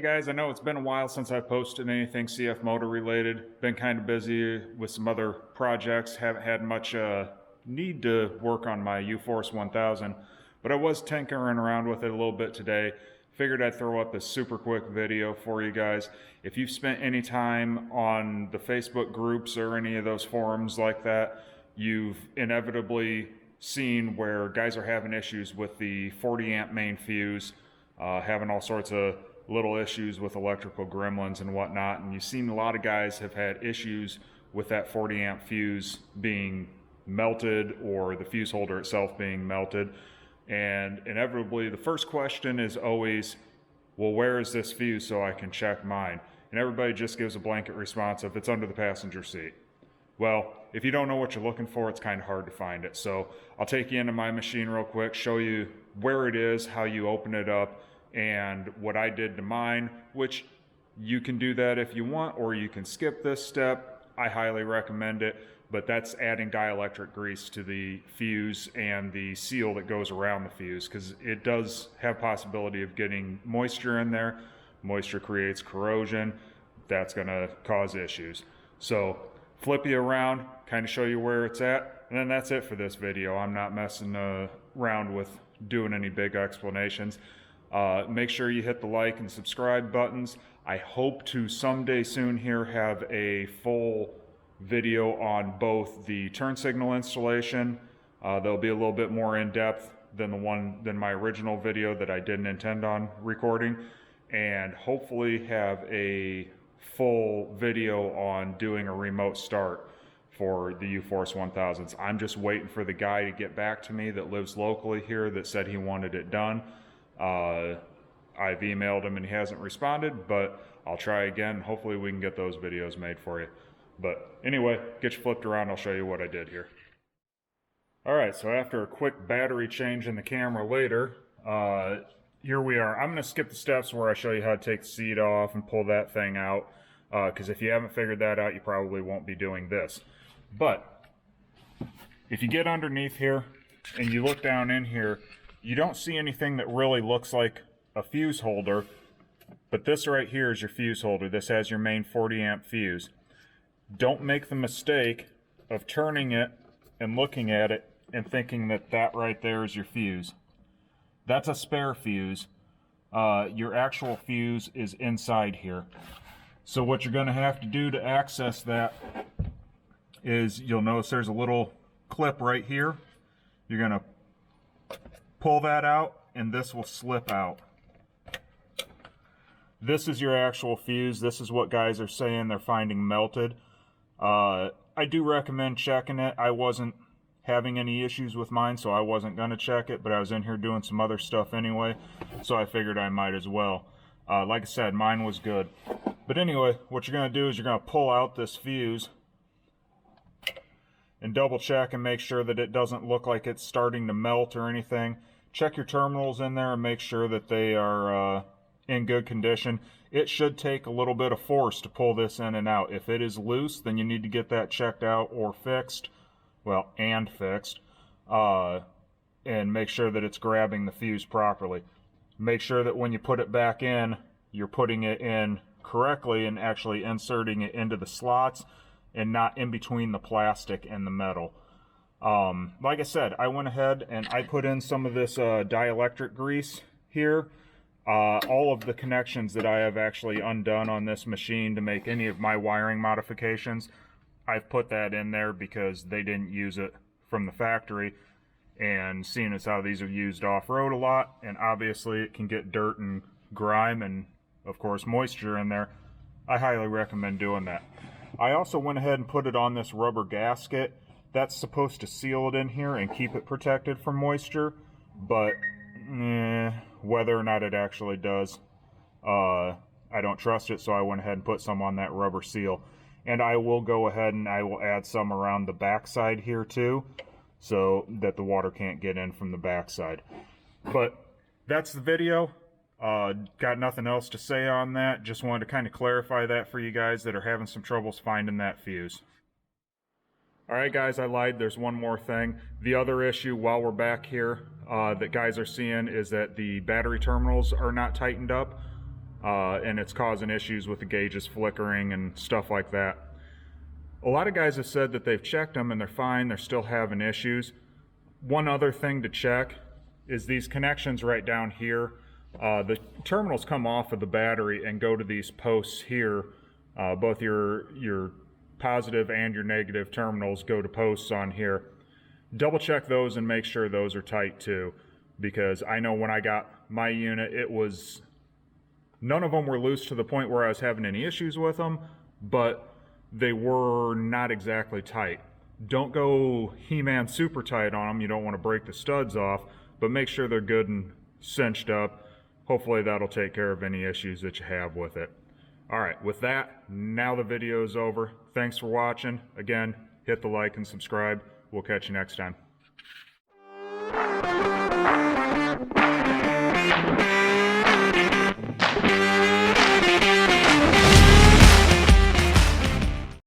guys, I know it's been a while since I posted anything CF Motor related. Been kind of busy with some other projects. Haven't had much need to work on my Uforce 1000, but I was tinkering around with it a little bit today. Figured I'd throw up a super quick video for you guys. If you've spent any time on the Facebook groups or any of those forums like that, you've inevitably seen where guys are having issues with the 40 amp main fuse, having all sorts of little issues with electrical gremlins and whatnot, and you've seen a lot of guys have had issues with that 40 amp fuse being melted or the fuse holder itself being melted. And inevitably the first question is always, well, where is this fuse so I can check mine? And everybody just gives a blanket response of it's under the passenger seat. Well, if you don't know what you're looking for, it's kind of hard to find it. So I'll take you into my machine real quick, show you where it is, how you open it up, and what I did to mine, which you can do that if you want, or you can skip this step. I highly recommend it, but that's adding dielectric grease to the fuse and the seal that goes around the fuse, because it does have possibility of getting moisture in there. Moisture creates corrosion. That's gonna cause issues. So flip you around, kind of show you where it's at, and then that's it for this video. I'm not messing around with doing any big explanations. Make sure you hit the like and subscribe buttons. I hope to someday soon here have a full video on both the turn signal installation. They'll be a little bit more in depth than my original video that I didn't intend on recording, and hopefully have a full video on doing a remote start for the Uforce 1000s. I'm just waiting for the guy to get back to me that lives locally here that said he wanted it done. I've emailed him and he hasn't responded, but I'll try again. Hopefully we can get those videos made for you. But anyway, get you flipped around, I'll show you what I did here. Alright, so after a quick battery change in the camera later, here we are. I'm going to skip the steps where I show you how to take the seat off and pull that thing out, because if you haven't figured that out, you probably won't be doing this. But if you get underneath here and you look down in here, you don't see anything that really looks like a fuse holder, but this right here is your fuse holder. This has your main 40 amp fuse. Don't make the mistake of turning it and looking at it and thinking that that right there is your fuse. That's a spare fuse. Your actual fuse is inside here. So what you're going to have to do to access that is, you'll notice there's a little clip right here. You're going to pull that out and this will slip out. This is your actual fuse. This is what guys are saying they're finding melted. I do recommend checking it. I wasn't having any issues with mine, so I wasn't going to check it, but I was in here doing some other stuff anyway, so I figured I might as well. Like I said, mine was good. But anyway, what you're going to do is you're going to pull out this fuse and double check and make sure that it doesn't look like it's starting to melt or anything. Check your terminals in there and make sure that they are in good condition. It should take a little bit of force to pull this in and out. If it is loose, then you need to get that checked out or fixed. Well, and fixed. And make sure that it's grabbing the fuse properly. Make sure that when you put it back in, you're putting it in correctly and actually inserting it into the slots and not in between the plastic and the metal. Like I said, I went ahead and I put in some of this dielectric grease here. All of the connections that I have actually undone on this machine to make any of my wiring modifications, I've put that in there because they didn't use it from the factory, and seeing as how these are used off-road a lot, and obviously it can get dirt and grime and of course moisture in there, I highly recommend doing that. I also went ahead and put it on this rubber gasket. That's supposed to seal it in here and keep it protected from moisture, but whether or not it actually does, I don't trust it, so I went ahead and put some on that rubber seal. And I will go ahead and I will add some around the backside here too, so that the water can't get in from the backside. But that's the video. Got nothing else to say on that. Just wanted to kind of clarify that for you guys that are having some troubles finding that fuse. Alright guys, I lied. There's one more thing. The other issue while we're back here that guys are seeing is that the battery terminals are not tightened up. and it's causing issues with the gauges flickering and stuff like that. A lot of guys have said that they've checked them and they're fine, they're still having issues. One other thing to check is these connections right down here. The terminals come off of the battery and go to these posts here. Both your positive and your negative terminals go to posts on here. Double check those and make sure those are tight too, because I know when I got my unit, none of them were loose to the point where I was having any issues with them, but they were not exactly tight. Don't go He-Man super tight on them. You don't want to break the studs off, but make sure they're good and cinched up. Hopefully that'll take care of any issues that you have with it. All right, with that, now the video is over. Thanks for watching. Again, hit the like and subscribe. We'll catch you next time.